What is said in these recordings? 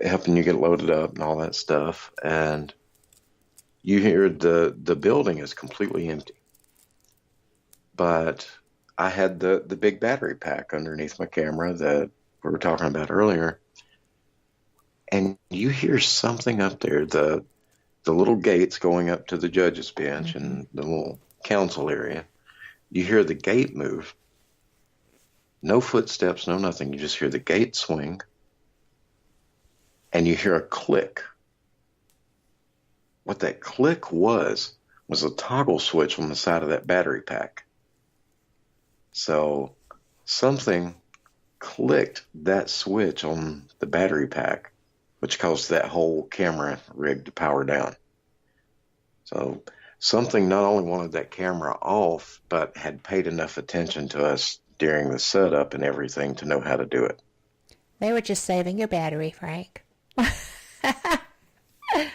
helping you get loaded up and all that stuff. And you hear the building is completely empty. But I had the big battery pack underneath my camera that we were talking about earlier. And you hear something up there, the little gates going up to the judge's bench and the little council area. You hear the gate move. No footsteps, no nothing. You just hear the gate swing. And you hear a click. What that click was a toggle switch on the side of that battery pack. So something clicked that switch on the battery pack, which caused that whole camera rig to power down. So something not only wanted that camera off, but had paid enough attention to us during the setup and everything to know how to do it. They were just saving your battery, Frank.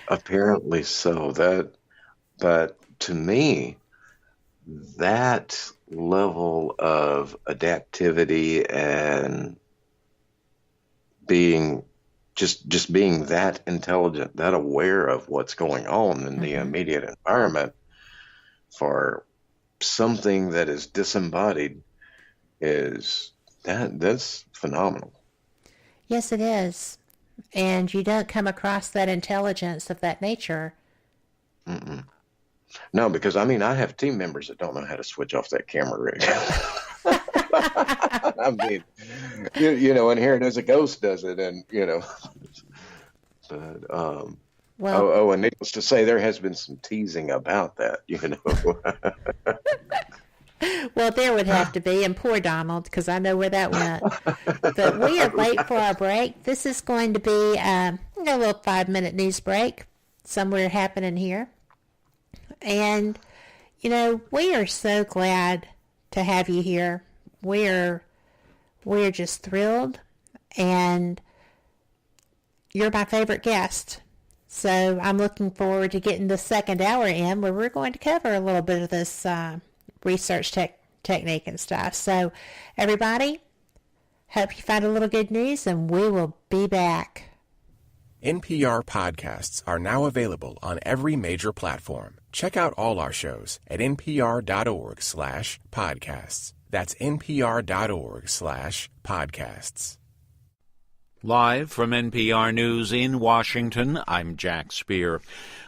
Apparently so. But to me, that level of adaptivity and being just being that intelligent, that aware of what's going on in the immediate environment for something that is disembodied that's phenomenal. Yes, it is. And you don't come across that intelligence of that nature. Mm-mm. No, because I have team members that don't know how to switch off that camera rig. I mean, and here it is, a ghost does it, and but well, and needless to say, there has been some teasing about that, Well, there would have to be, and poor Donald, because I know where that went. But we are late for our break. This is going to be a little 5-minute news break somewhere happening here. And, we are so glad to have you here. We're just thrilled, and you're my favorite guest. So I'm looking forward to getting the second hour in, where we're going to cover a little bit of this research technique and stuff. So everybody, hope you find a little good news, and we will be back. NPR podcasts are now available on every major platform. Check out all our shows at npr.org/podcasts. That's npr.org/podcasts. Live from NPR News in Washington, I'm Jack Speer.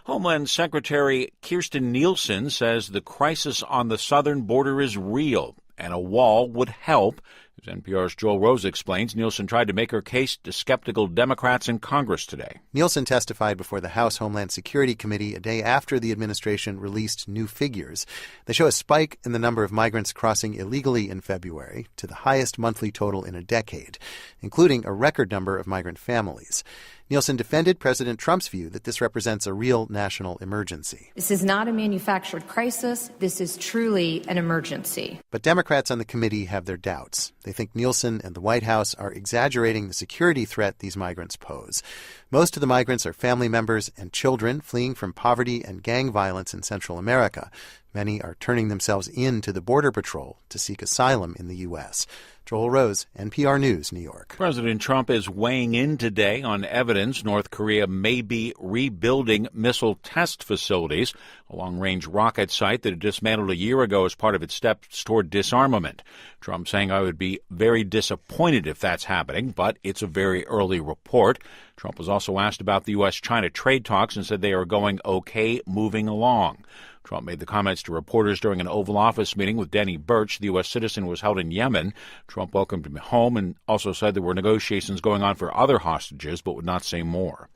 Homeland Secretary Kirstjen Nielsen says the crisis on the southern border is real and a wall would help. As NPR's Joel Rose explains, Nielsen tried to make her case to skeptical Democrats in Congress today. Nielsen testified before the House Homeland Security Committee a day after the administration released new figures. They show a spike in the number of migrants crossing illegally in February to the highest monthly total in a decade, including a record number of migrant families. Nielsen defended President Trump's view that this represents a real national emergency. This is not a manufactured crisis. This is truly an emergency. But Democrats on the committee have their doubts. They think Nielsen and the White House are exaggerating the security threat these migrants pose. Most of the migrants are family members and children fleeing from poverty and gang violence in Central America. Many are turning themselves in to the Border Patrol to seek asylum in the U.S. Joel Rose, NPR News, New York. President Trump is weighing in today on evidence North Korea may be rebuilding missile test facilities, a long-range rocket site that it dismantled a year ago as part of its steps toward disarmament. Trump saying, "I would be very disappointed if that's happening, but it's a very early report." Trump was also asked about the U.S.-China trade talks and said they are going okay, moving along. Trump made the comments to reporters during an Oval Office meeting with Denny Birch. The U.S. citizen was held in Yemen. Trump welcomed him home and also said there were negotiations going on for other hostages, but would not say more.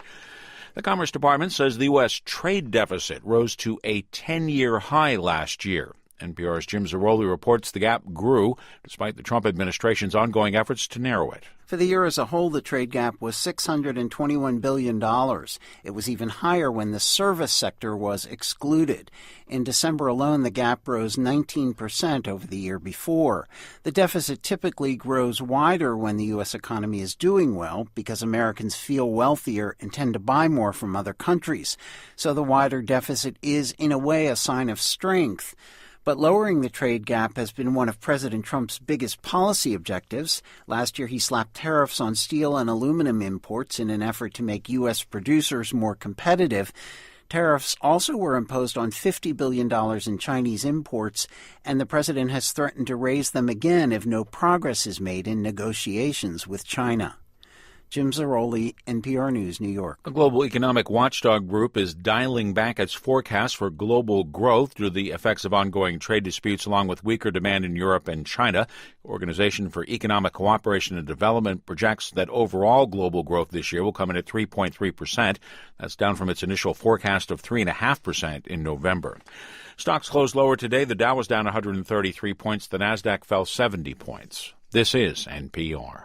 The Commerce Department says the U.S. trade deficit rose to a 10-year high last year. NPR's Jim Zarroli reports the gap grew despite the Trump administration's ongoing efforts to narrow it. For the year as a whole, the trade gap was $621 billion. It was even higher when the service sector was excluded. In December alone, the gap rose 19% over the year before. The deficit typically grows wider when the U.S. economy is doing well because Americans feel wealthier and tend to buy more from other countries. So the wider deficit is, in a way, a sign of strength. But lowering the trade gap has been one of President Trump's biggest policy objectives. Last year, he slapped tariffs on steel and aluminum imports in an effort to make U.S. producers more competitive. Tariffs also were imposed on $50 billion in Chinese imports, and the president has threatened to raise them again if no progress is made in negotiations with China. Jim Zaroli, NPR News, New York. A global economic watchdog group is dialing back its forecast for global growth due to the effects of ongoing trade disputes along with weaker demand in Europe and China. The Organization for Economic Cooperation and Development projects that overall global growth this year will come in at 3.3%. That's down from its initial forecast of 3.5% in November. Stocks closed lower today. The Dow was down 133 points. The Nasdaq fell 70 points. This is NPR.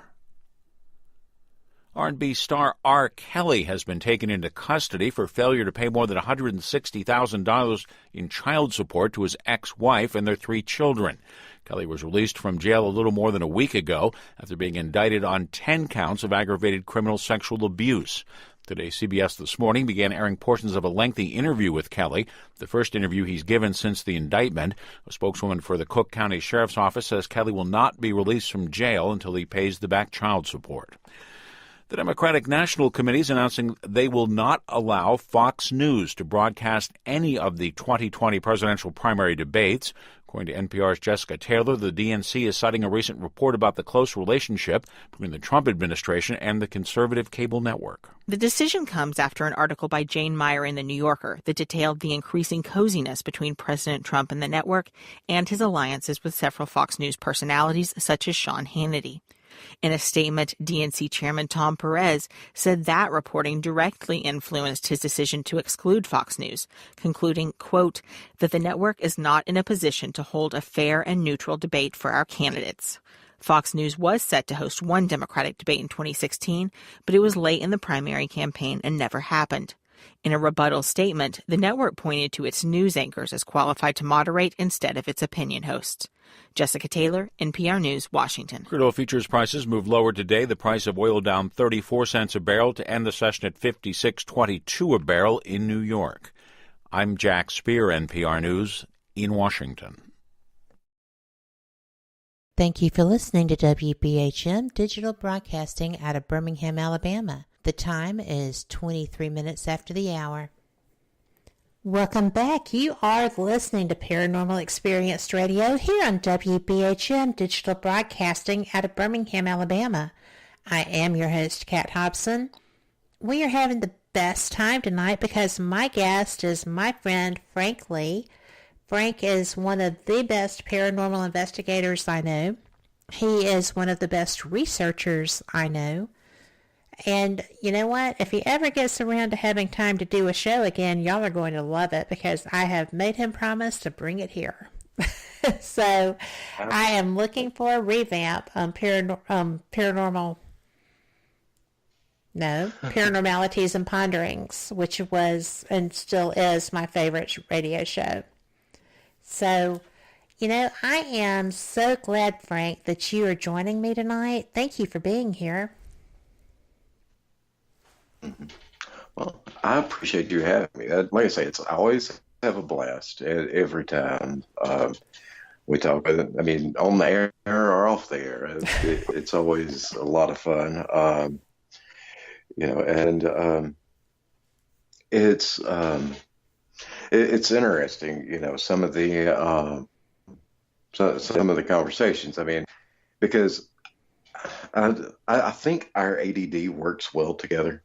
R&B star R. Kelly has been taken into custody for failure to pay more than $160,000 in child support to his ex-wife and their 3 children. Kelly was released from jail a little more than a week ago after being indicted on 10 counts of aggravated criminal sexual abuse. Today, CBS This Morning began airing portions of a lengthy interview with Kelly, the first interview he's given since the indictment. A spokeswoman for the Cook County Sheriff's Office says Kelly will not be released from jail until he pays the back child support. The Democratic National Committee is announcing they will not allow Fox News to broadcast any of the 2020 presidential primary debates. According to NPR's Jessica Taylor, the DNC is citing a recent report about the close relationship between the Trump administration and the conservative cable network. The decision comes after an article by Jane Meyer in The New Yorker that detailed the increasing coziness between President Trump and the network and his alliances with several Fox News personalities such as Sean Hannity. In a statement, DNC Chairman Tom Perez said that reporting directly influenced his decision to exclude Fox News, concluding, quote, that the network is not in a position to hold a fair and neutral debate for our candidates. Fox News was set to host one Democratic debate in 2016, but it was late in the primary campaign and never happened. In a rebuttal statement, the network pointed to its news anchors as qualified to moderate instead of its opinion hosts. Jessica Taylor, NPR News, Washington. Crude oil futures prices moved lower today. The price of oil down 34 cents a barrel to end the session at $56.22 a barrel in New York. I'm Jack Speer, NPR News, in Washington. Thank you for listening to WBHM Digital Broadcasting out of Birmingham, Alabama. The time is 23 minutes after the hour. Welcome back. You are listening to Paranormal Experienced Radio here on WBHM Digital Broadcasting out of Birmingham, Alabama. I am your host, Kat Hobson. We are having the best time tonight because my guest is my friend Frank Lee. Frank is one of the best paranormal investigators I know. He is one of the best researchers I know. And you know what? If he ever gets around to having time to do a show again, y'all are going to love it because I have made him promise to bring it here. So I am looking for a revamp on Paranormalities and Ponderings, which was and still is my favorite radio show. So, you know, I am so glad, Frank, that you are joining me tonight. Thank you for being here. Well, I appreciate you having me. Like I say, I always have a blast every time we talk. I mean, on the air or off the air, it's always a lot of fun. It's interesting. You know, some of the conversations. I mean, because I think our ADD works well together.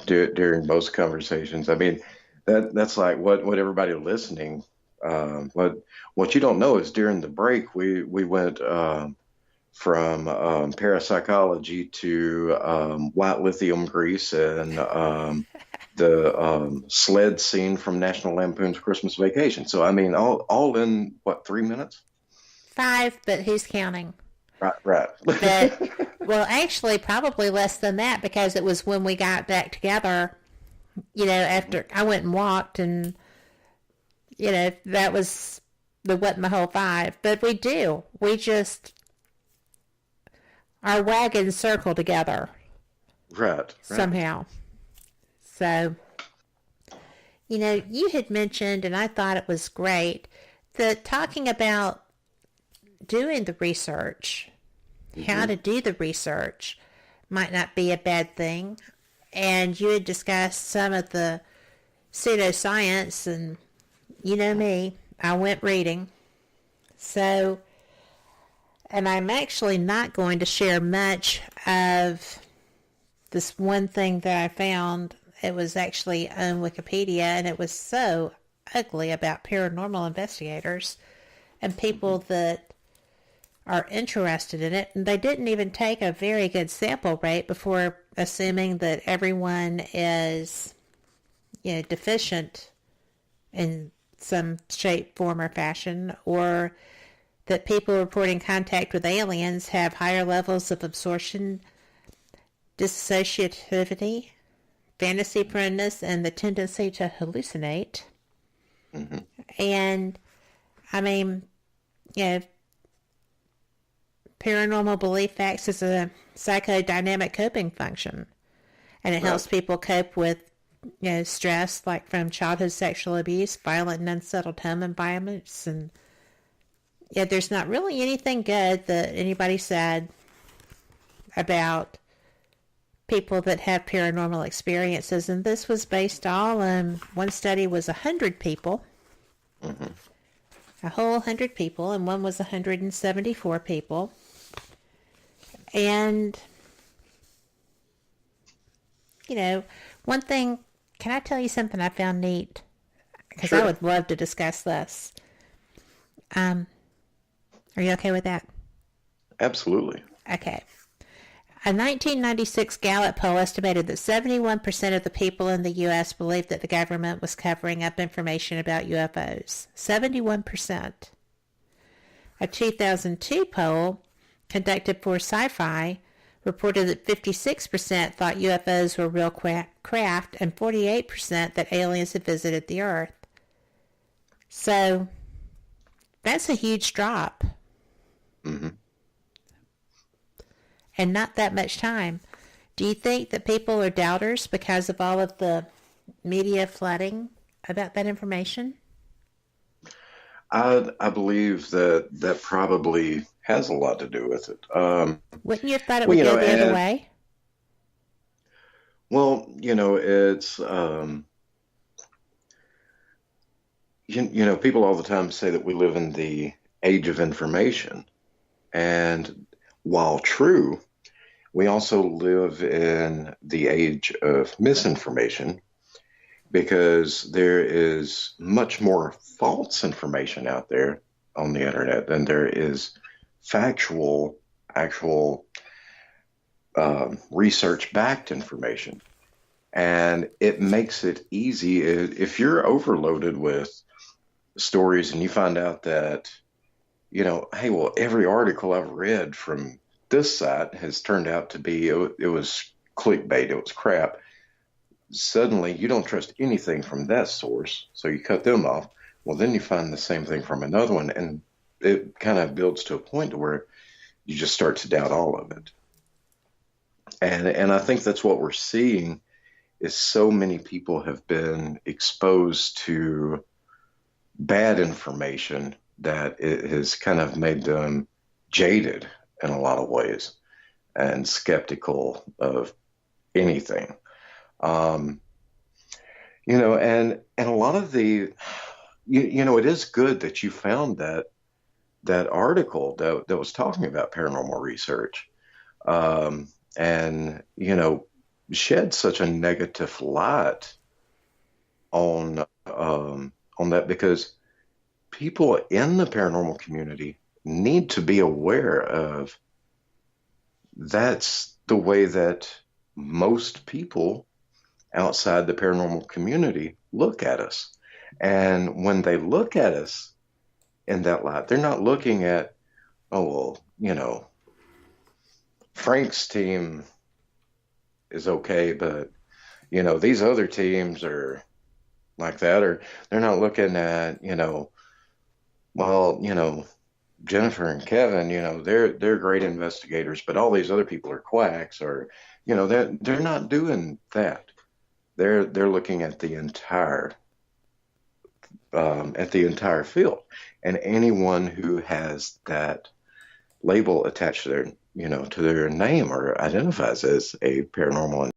During most conversations. I mean, that's like what everybody listening. What you don't know is during the break we went from parapsychology to white lithium grease and the sled scene from National Lampoon's Christmas Vacation. So I mean, all in what, 3 minutes? 5, but who's counting? Right. But, well, actually, probably less than that because it was when we got back together, you know, after I went and walked and, you know, that was wasn't the whole 5. But we just, our wagons circle together. Right. Somehow. So, You know, you had mentioned, and I thought it was great, that talking about doing the research, how to do the research, might not be a bad thing. And you had discussed some of the pseudoscience, and you know me, I went reading. So, and I'm actually not going to share much of this one thing that I found. It was actually on Wikipedia, and it was so ugly about paranormal investigators and people that are interested in it. And they didn't even take a very good sample rate before assuming that everyone is, deficient in some shape, form, or fashion, or that people reporting contact with aliens have higher levels of absorption, dissociativity, fantasy proneness, and the tendency to hallucinate. And, I mean, paranormal belief acts as a psychodynamic coping function. And it helps people cope with, stress, like from childhood sexual abuse, violent and unsettled home environments. And, there's not really anything good that anybody said about people that have paranormal experiences. And this was based all on, one study was 100 people. A whole 100 people, and one was 174 people. And, one thing, can I tell you something I found neat? Because I would love to discuss this. Are you okay with that? Absolutely. Okay. A 1996 Gallup poll estimated that 71% of the people in the U.S. believed that the government was covering up information about UFOs. 71%. A 2002 poll conducted for Sci-Fi reported that 56% thought UFOs were real craft and 48% that aliens had visited the Earth. So, that's a huge drop. And not that much time. Do you think that people are doubters because of all of the media flooding about that information? I believe that probably has a lot to do with it. Wouldn't you have thought it would go the other way? Well, it's, people all the time say that we live in the age of information. And while true, we also live in the age of misinformation, because there is much more false information out there on the internet than there is factual, actual research-backed information. And it makes it easy if you're overloaded with stories and you find out that, hey, well, every article I've read from this site has turned out to be, it was clickbait, it was crap. Suddenly you don't trust anything from that source, so you cut them off. Well, then you find the same thing from another one, and it kind of builds to a point where you just start to doubt all of it. And I think that's what we're seeing, is so many people have been exposed to bad information that it has kind of made them jaded in a lot of ways and skeptical of anything. And a lot of the, it is good that you found that article that was talking about paranormal research, and, shed such a negative light on that, because people in the paranormal community need to be aware of that's the way that most people outside the paranormal community look at us. And when they look at us in that light, they're not looking at, oh, well, Frank's team is okay, but, these other teams are like that. Or they're not looking at, Jennifer and Kevin, they're great investigators, but all these other people are quacks. Or, they're not doing that. They're looking at the entire at the entire field. And anyone who has that label attached to their, to their name or identifies as a paranormal